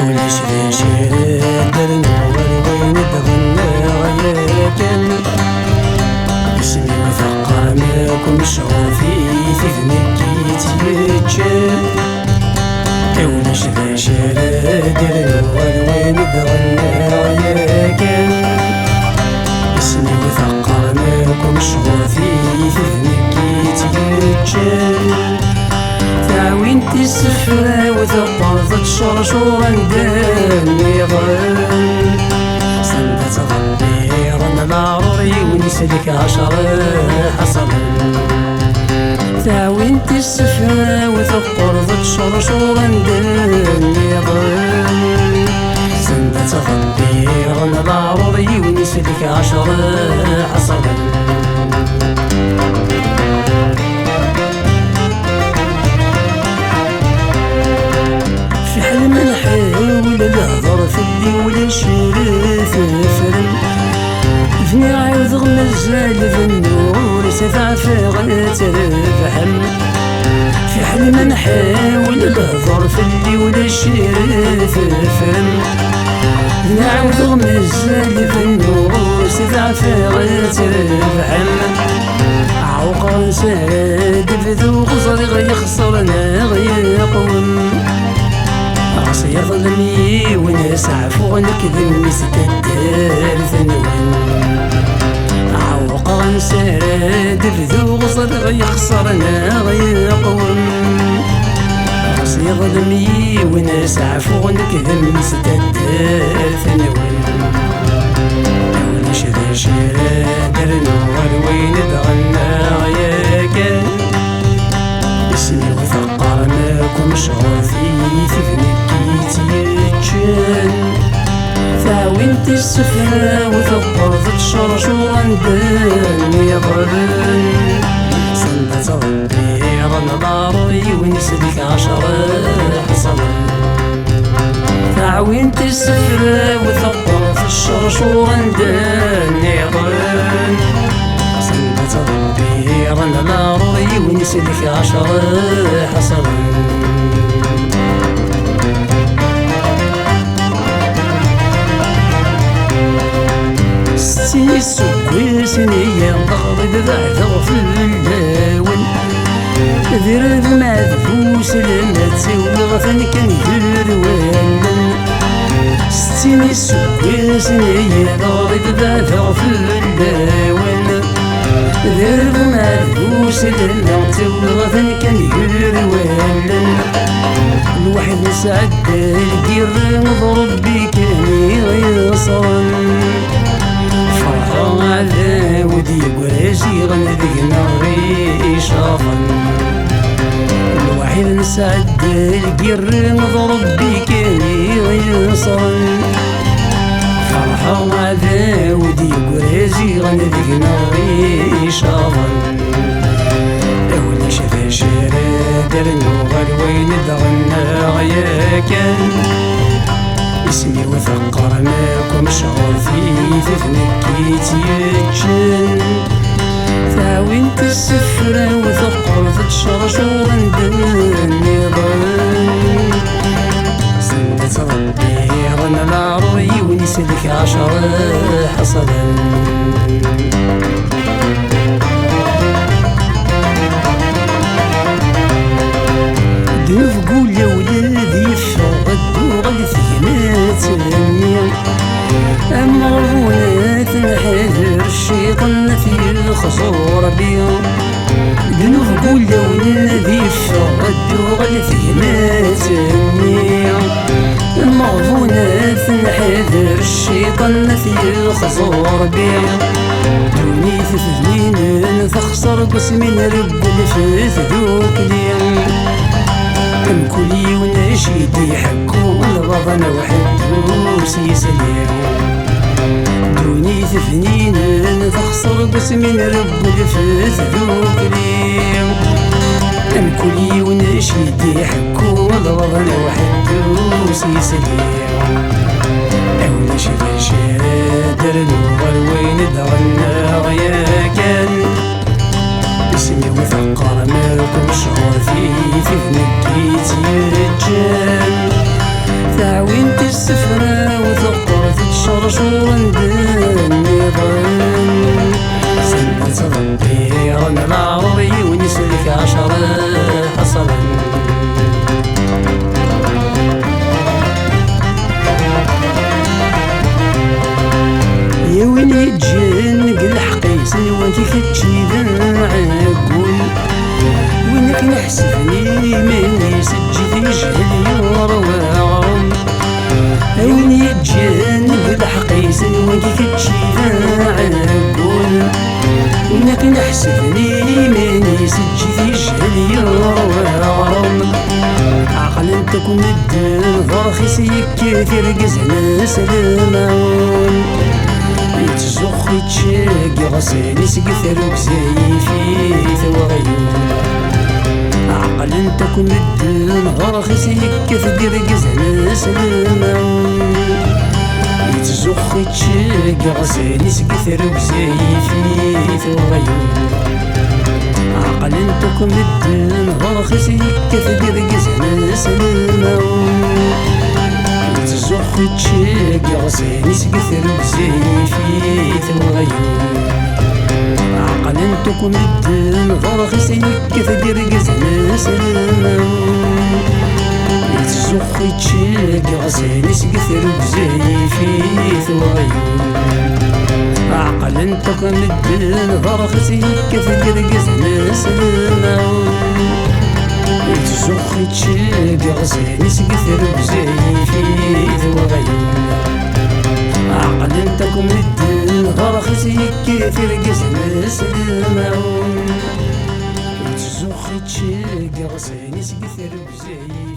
وليش بشير درنا وين دغنا غياكن اسمي وثقر ماكم شغوفي في ذنكي تيتشان وليش بشير درنا وين دغنا غياكن اسمي وثقر ماكم شغوفي في ذنكي تيتشان تعوينت السفرة وثقرت الشرشور نداني غن سندت غبيرا العروري ونسلك 10 حصلا تعوينت السفرة وثقرت الشرشور نداني غن سندت غبيرا العروري ونسلك 10 حصلا الهضر في اللي ولا شريف فرن فني عاود غمزال النور سفع فغن ترفحم في حل ما نحاول الهضر في اللي ولا شريف فرن فني عاود غمزال النور سفع فغن ترفحم عوقا ساد بذو غزر غيخسرنا غيقوم عصي ظلمي وناس عفو نكذب نستدار ثنوان عوقا سراد بذو غصر غيخسرنا غيقوم عصي ظلمي وناس عفو نكذب نستدار ثنوان ونش ذا شراد النور وين دغنا غياكا اسمي وثقر ماكم شغوفي في ذنكي تيتشان ثاوينت السفرة وثقرت الشرشور نداني غرن سندت غبيرا العروري ونسلك 10 حصلا ثاوينت السفرة وثقرت الشرشور نداني غرن سندت غبيرا العروري ونسلك 10 حصلا ستين سكوي سنية ضغط ذعثر في اللون ذرب معذفوس لما تسوي غفن كان يروان 60 سكوي سنية ضغط ذعثر في اللون ذرب معذفوس لما تسوي غفن كان يروان الواحد نسعد القير نضرب بكاني غيصان فرحة على ودي قراشي غنذقنا غيشافا الواحد نسعد القير نضرب بكاني غيصان فرحة على ودي قراشي غنذقنا غيشافا وليش ذا شراد النور وين دغنا غياكن اسمي وثقر ماكم شغوفي في ذنكي تيتشان ثاوينت السفرة وثقرت الشرشور نداني غن سندت غبيرا العروري ونسلك 10 حصلا دنف قول يا ولادي فغدو غلثينات النية أما غرونات نحذر الشيطان في الخصور بيا دنف قول يا ولادي فغدو غلثينات النية أما غرونات نحذر الشيطان في الخصور بيا دوني ثثنين تخسر قسمين رب الفث ذوك اليوم كم كلي ونشيدي حكو الوضن وحدو سيسليم دوني ثثنين تخسر باسمين رب الفث ذوك اليوم كم كلي ونشيدي حكو الوضن وحدو سيسليم أولش ذا شراد النور وين دغنا غياكن اسمي وثقر ماكم شغوفي في ذنكي تيتشان ثاوين شور ندني ظن سنة ربي رانا العربي ونسلك 10 حصرا يا وين يتجن قلح قيسن وانتي كتشي ذا عقول وينك نحسبني ماني سجد يجهل يروعهم وين يتجن قلح قيسن وانتي كتشي ذا عقول وينك نحسبني ماني سجد يجهل يروعهم عقل انت كنت ضرخي سيكثر قزنا سلامون يتزخ يتشاق غساني سقثر وكزايفي ثوغيون عقل انت كنت ضرخي سيكثر قزنا سلامون يتزخ يتشاق غساني سقثر وكزايفي ثوغيون عقل انت كنت ضرخي سيكثر قزنا سلامون يتزخ يتشاق غساني سقثر وكزايفي ثوغيون عقل انت كنت ضرخي سيكثر قزنا سلامون يتزخ يتشاق غساني سقثر وكزايفي ثوغيون عقل انت كنت ضرخي سيكثر قزنا سلامون يتزخ يتشاق غساني سقثر وكزايفي ثوغيون عقل انت كنت ضرخي سيكثر قزنا سلامون يتزخ يتشاق غساني سقثر وكزايفي